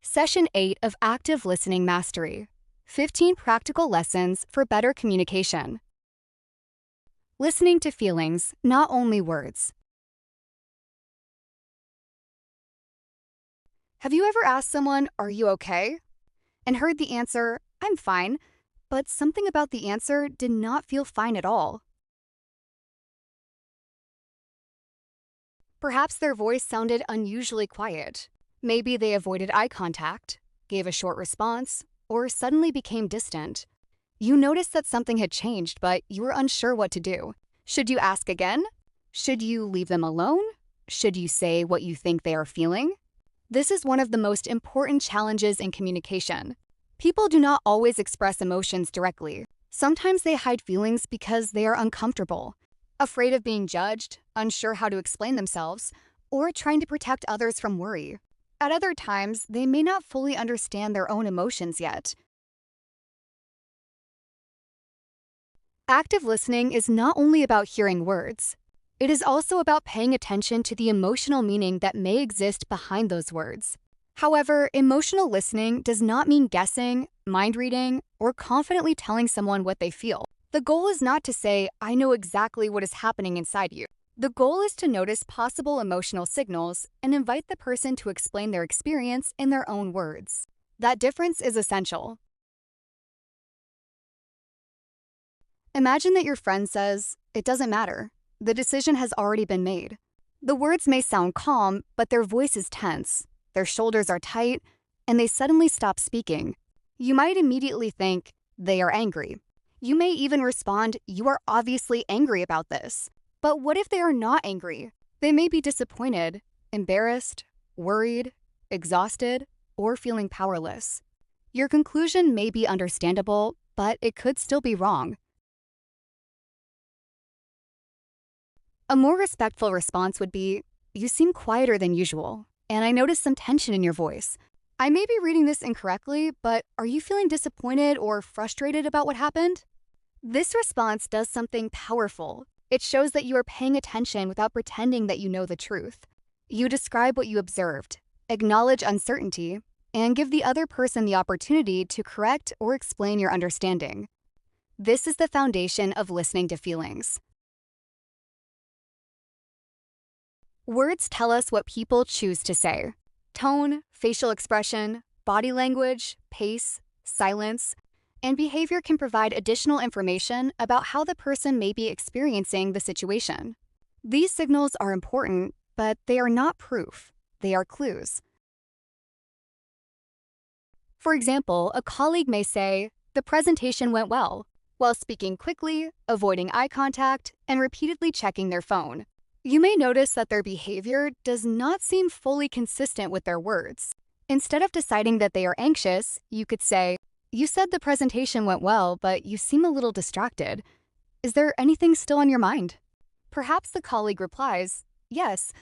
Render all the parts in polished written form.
Session 8 of Active Listening Mastery. 15 Practical Lessons for Better Communication. Listening to feelings, not only words. Have you ever asked someone, "Are you okay?" and heard the answer, "I'm fine," but something about the answer did not feel fine at all? Perhaps their voice sounded unusually quiet. Maybe they avoided eye contact, gave a short response, or suddenly became distant. You noticed that something had changed, but you were unsure what to do. Should you ask again? Should you leave them alone? Should you say what you think they are feeling? This is one of the most important challenges in communication. People do not always express emotions directly. Sometimes they hide feelings because they are uncomfortable, afraid of being judged, unsure how to explain themselves, or trying to protect others from worry. At other times, they may not fully understand their own emotions yet. Active listening is not only about hearing words. It is also about paying attention to the emotional meaning that may exist behind those words. However, emotional listening does not mean guessing, mind reading, or confidently telling someone what they feel. The goal is not to say, "I know exactly what is happening inside you." The goal is to notice possible emotional signals and invite the person to explain their experience in their own words. That difference is essential. Imagine that your friend says, "It doesn't matter. The decision has already been made." The words may sound calm, but their voice is tense, their shoulders are tight, and they suddenly stop speaking. You might immediately think, they are angry. You may even respond, "You are obviously angry about this." But what if they are not angry? They may be disappointed, embarrassed, worried, exhausted, or feeling powerless. Your conclusion may be understandable, but it could still be wrong. A more respectful response would be, "You seem quieter than usual, and I noticed some tension in your voice. I may be reading this incorrectly, but are you feeling disappointed or frustrated about what happened?" This response does something powerful. It shows that you are paying attention without pretending that you know the truth. You describe what you observed, acknowledge uncertainty, and give the other person the opportunity to correct or explain your understanding. This is the foundation of listening to feelings. Words tell us what people choose to say. Tone, facial expression, body language, pace, silence, and behavior can provide additional information about how the person may be experiencing the situation. These signals are important, but they are not proof. They are clues. For example, a colleague may say, "The presentation went well," while speaking quickly, avoiding eye contact, and repeatedly checking their phone. You may notice that their behavior does not seem fully consistent with their words. Instead of deciding that they are anxious, you could say, "You said the presentation went well, but you seem a little distracted. Is there anything still on your mind?" Perhaps the colleague replies, "Yes,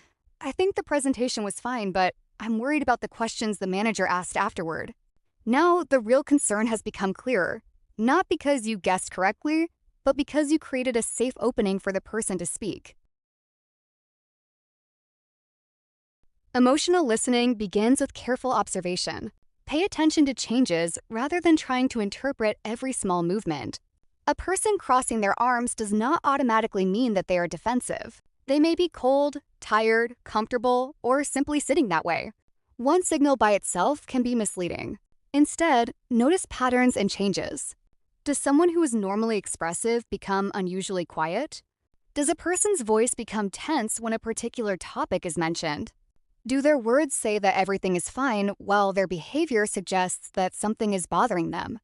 I think the presentation was fine, but I'm worried about the questions the manager asked afterward." Now, the real concern has become clearer, not because you guessed correctly, but because you created a safe opening for the person to speak. Emotional listening begins with careful observation. Pay attention to changes rather than trying to interpret every small movement. A person crossing their arms does not automatically mean that they are defensive. They may be cold, tired, comfortable, or simply sitting that way. One signal by itself can be misleading. Instead, notice patterns and changes. Does someone who is normally expressive become unusually quiet? Does a person's voice become tense when a particular topic is mentioned? Do their words say that everything is fine while their behavior suggests that something is bothering them?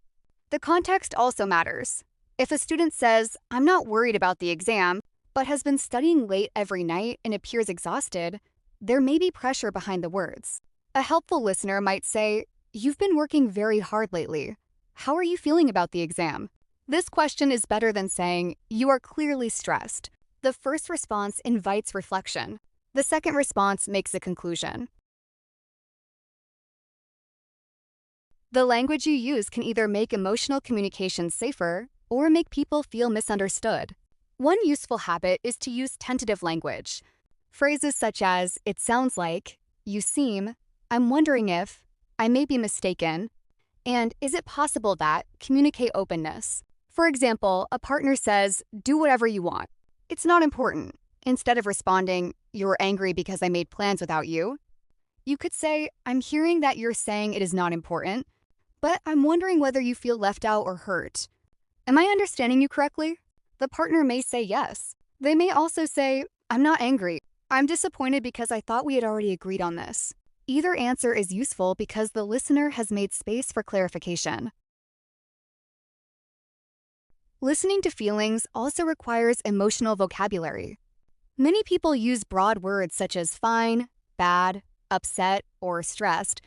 The context also matters. If a student says, "I'm not worried about the exam," but has been studying late every night and appears exhausted, there may be pressure behind the words. A helpful listener might say, "You've been working very hard lately. How are you feeling about the exam?" This question is better than saying, "You are clearly stressed." The first response invites reflection. The second response makes a conclusion. The language you use can either make emotional communication safer or make people feel misunderstood. One useful habit is to use tentative language. Phrases such as, "It sounds like," "You seem," "I'm wondering if," I may be mistaken, and is it possible that communicate openness. For example, a partner says, do whatever you want. It's not important. Instead of responding, you're angry because I made plans without you, you could say, I'm hearing that you're saying it is not important, but I'm wondering whether you feel left out or hurt. Am I understanding you correctly? The partner may say yes. They may also say, I'm not angry. I'm disappointed because I thought we had already agreed on this. Either answer is useful because the listener has made space for clarification. Listening to feelings also requires emotional vocabulary. Many people use broad words such as fine, bad, upset, or stressed,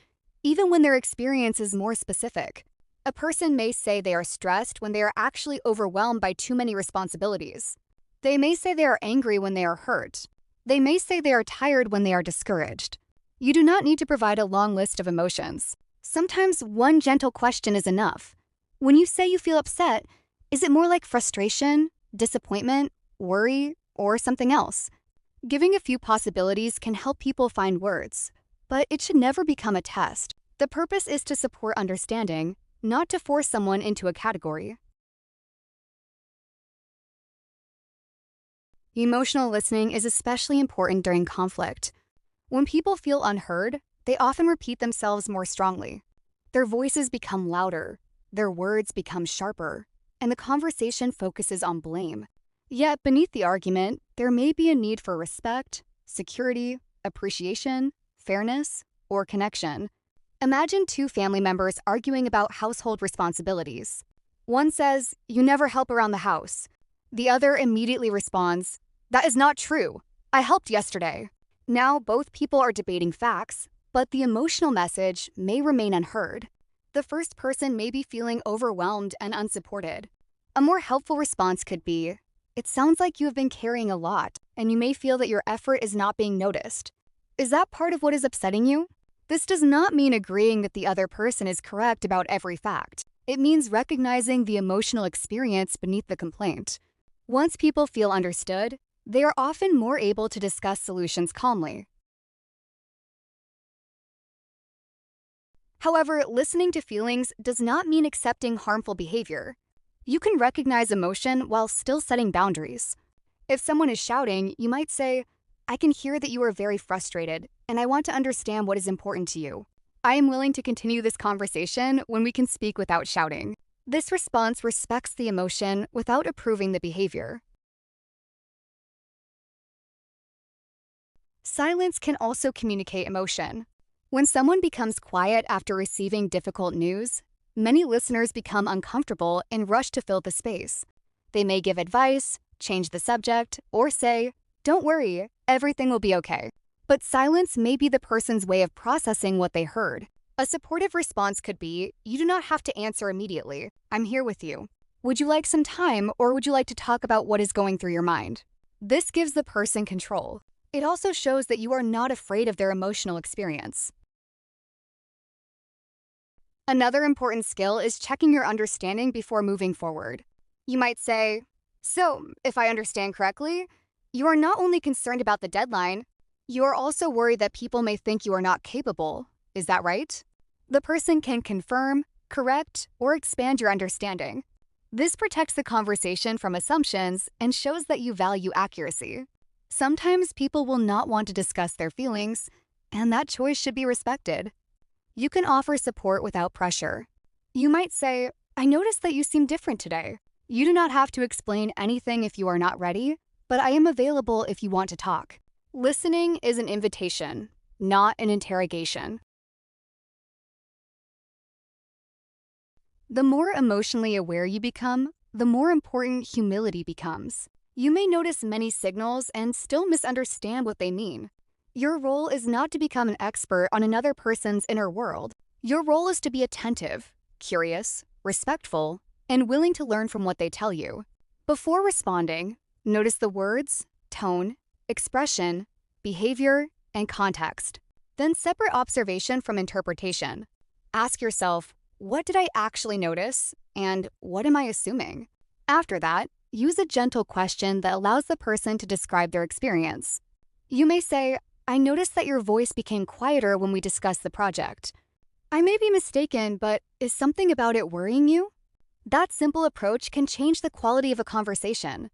even when their experience is more specific. A person may say they are stressed when they are actually overwhelmed by too many responsibilities. They may say they are angry when they are hurt. They may say they are tired when they are discouraged. You do not need to provide a long list of emotions. Sometimes one gentle question is enough. When you say you feel upset, is it more like frustration, disappointment, worry, or something else? Giving a few possibilities can help people find words, but it should never become a test. The purpose is to support understanding, not to force someone into a category. Emotional listening is especially important during conflict. When people feel unheard, they often repeat themselves more strongly. Their voices become louder, their words become sharper, and the conversation focuses on blame. Yet beneath the argument, there may be a need for respect, security, appreciation, fairness, or connection. Imagine two family members arguing about household responsibilities. One says, "You never help around the house." The other immediately responds, "That is not true. I helped yesterday." Now both people are debating facts, but the emotional message may remain unheard. The first person may be feeling overwhelmed and unsupported. A more helpful response could be, "It sounds like you have been carrying a lot, and you may feel that your effort is not being noticed. Is that part of what is upsetting you?" This does not mean agreeing that the other person is correct about every fact. It means recognizing the emotional experience beneath the complaint. Once people feel understood, they are often more able to discuss solutions calmly. However, listening to feelings does not mean accepting harmful behavior. You can recognize emotion while still setting boundaries. If someone is shouting, you might say, "I can hear that you are very frustrated, and I want to understand what is important to you. I am willing to continue this conversation when we can speak without shouting." This response respects the emotion without approving the behavior. Silence can also communicate emotion. When someone becomes quiet after receiving difficult news, many listeners become uncomfortable and rush to fill the space. They may give advice, change the subject, or say, "Don't worry, everything will be okay." But silence may be the person's way of processing what they heard. A supportive response could be, "You do not have to answer immediately. I'm here with you. Would you like some time, or would you like to talk about what is going through your mind?" This gives the person control. It also shows that you are not afraid of their emotional experience. Another important skill is checking your understanding before moving forward. You might say, "So, if I understand correctly, you are not only concerned about the deadline, you are also worried that people may think you are not capable. Is that right?" The person can confirm, correct, or expand your understanding. This protects the conversation from assumptions and shows that you value accuracy. Sometimes people will not want to discuss their feelings, and that choice should be respected. You can offer support without pressure. You might say, "I noticed that you seem different today." You do not have to explain anything if you are not ready, but I am available if you want to talk. Listening is an invitation, not an interrogation. The more emotionally aware you become, the more important humility becomes. You may notice many signals and still misunderstand what they mean. Your role is not to become an expert on another person's inner world. Your role is to be attentive, curious, respectful, and willing to learn from what they tell you. Before responding, notice the words, tone, expression, behavior, and context. Then separate observation from interpretation. Ask yourself, what did I actually notice, and what am I assuming? After that, use a gentle question that allows the person to describe their experience. You may say, "I noticed that your voice became quieter when we discussed the project. I may be mistaken, but is something about it worrying you? That simple approach can change the quality of a conversation.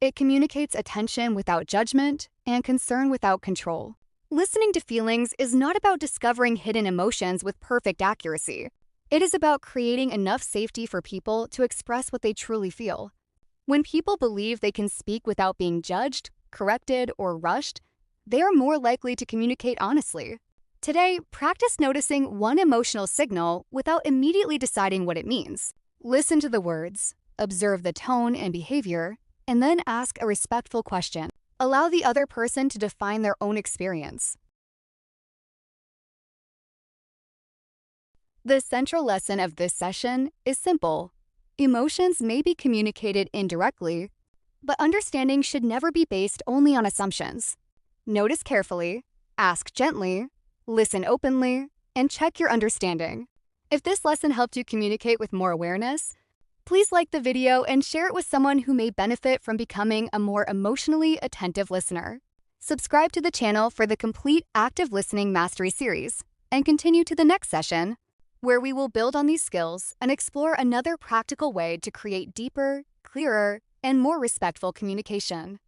It communicates attention without judgment and concern without control. Listening to feelings is not about discovering hidden emotions with perfect accuracy. It is about creating enough safety for people to express what they truly feel. When people believe they can speak without being judged, corrected, or rushed, they are more likely to communicate honestly. Today, practice noticing one emotional signal without immediately deciding what it means. Listen to the words, observe the tone and behavior, and then ask a respectful question. Allow the other person to define their own experience. The central lesson of this session is simple. Emotions may be communicated indirectly, but understanding should never be based only on assumptions. Notice carefully, ask gently, listen openly, and check your understanding. If this lesson helped you communicate with more awareness, please like the video and share it with someone who may benefit from becoming a more emotionally attentive listener. Subscribe to the channel for the complete active listening mastery series, and continue to the next session, where we will build on these skills and explore another practical way to create deeper, clearer, and more respectful communication.